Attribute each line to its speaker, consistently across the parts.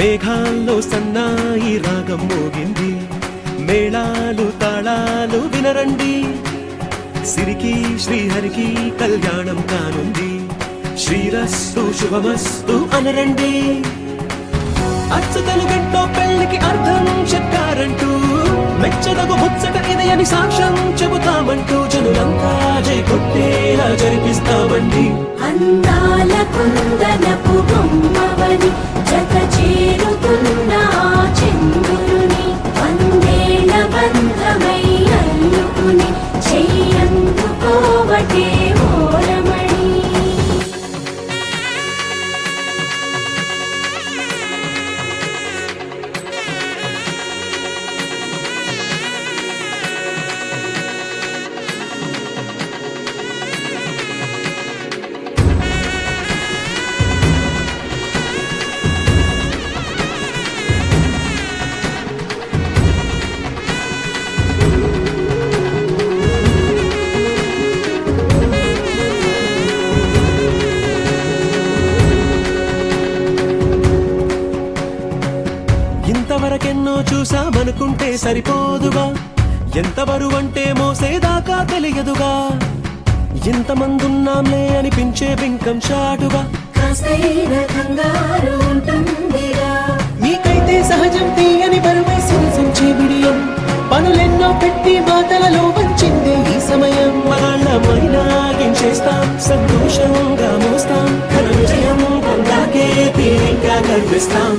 Speaker 1: మేఘాల్లో సన్నాయి రాగం మోగింది, మేళాలు తాళాలు వినరండి, సిరికి శ్రీహరికి కళ్యాణం కానుంది, శ్రీరస్తు శుభమస్తు అనరండి. అచ్చతలు గంటో పెళ్లికి అర్థం చెప్పారంటూ, మెచ్చదగు ముచ్చట ఇది అని సాక్ష్యం చెబుతామంటూ, జనులంతా జై కొట్టేలా జరిపిస్తామండి.
Speaker 2: అందాల కుందనపు బొమ్మవని జత చేరుతున్న చంద్రుని, వందేళ్ల బంధమై అల్లుకుని చెయ్యందుకోవటే ఓరమణి.
Speaker 1: ఇంతవరకెన్నో చూసామనుకుంటే సరిపోదుగా, ఎంత బరువంటే మోసేదాకా తెలియదుగా, ఇంతమందున్నాంలే అనిపించే బింకం చాటుగా,
Speaker 2: కాస్తైన కంగారు ఉంటుందిగా.
Speaker 1: మీకైతే సహజం తీయని బరువై సంచే బిడియం, పనులెన్నో పెట్టి మాటలలో వంచిందే ఈ సమయం. మనాళ్ళమైనాగించేస్తాం, సంతోషంగా మోస్తాం, ఘన విజయం పొందాకే తీరిగ్గా కనిపిస్తాం.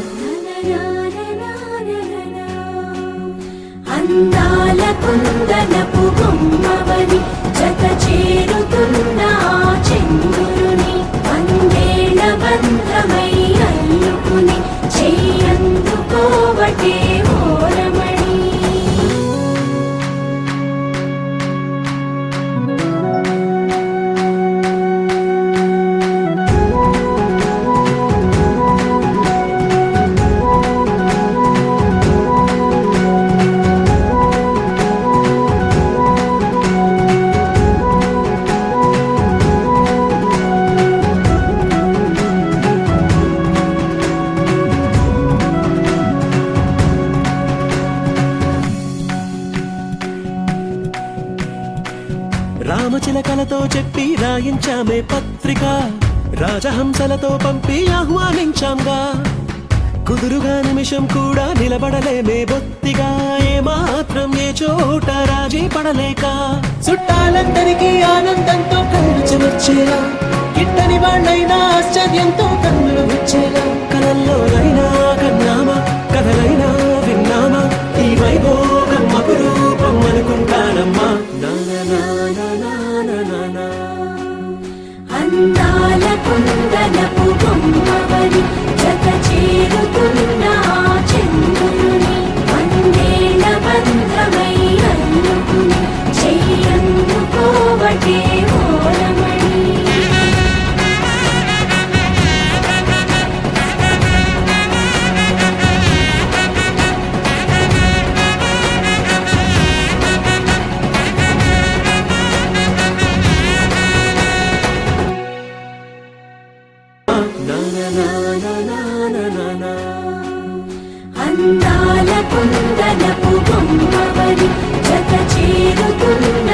Speaker 2: అందాల కుందనపు బొమ్మవని జత చేరుతున్న చంద్రుని, వందేళ్ల బంధమై అల్లుకుని చెయ్యందుకోవటే ఓరమణి.
Speaker 1: రామచిలకలతో చెప్పి రాయించామే పత్రిక, రాజహంసలతో పంపి ఆహ్వానించాంగా, కుదురుగా నిమిషం కూడా నిలబడలేమే బొత్తిగా, ఏమాత్రం ఏ చోట రాజీ పడలేక, చుట్టాలందరికీ ఆనందంతో కళ్ళు చెమర్చేలా, గిట్టని వాళ్ళైనా ఆశ్చర్యంతో కన్నులు వచ్చేలా, కలల్లోనైనా కన్నామా కథలైనా విన్నామా, ఈ వైభోగం అపురూపం అనుకుంటానమ్మా.
Speaker 2: అందాల కుందనపు బొమ్మవని జత చేరుతున్న చంద్రుని, వందేళ్ల బంధమై అల్లుకుని చెయ్యందుకోవటే ఓరమణి. అందాల కుందనపు బొమ్మవని జత చేరుతున్న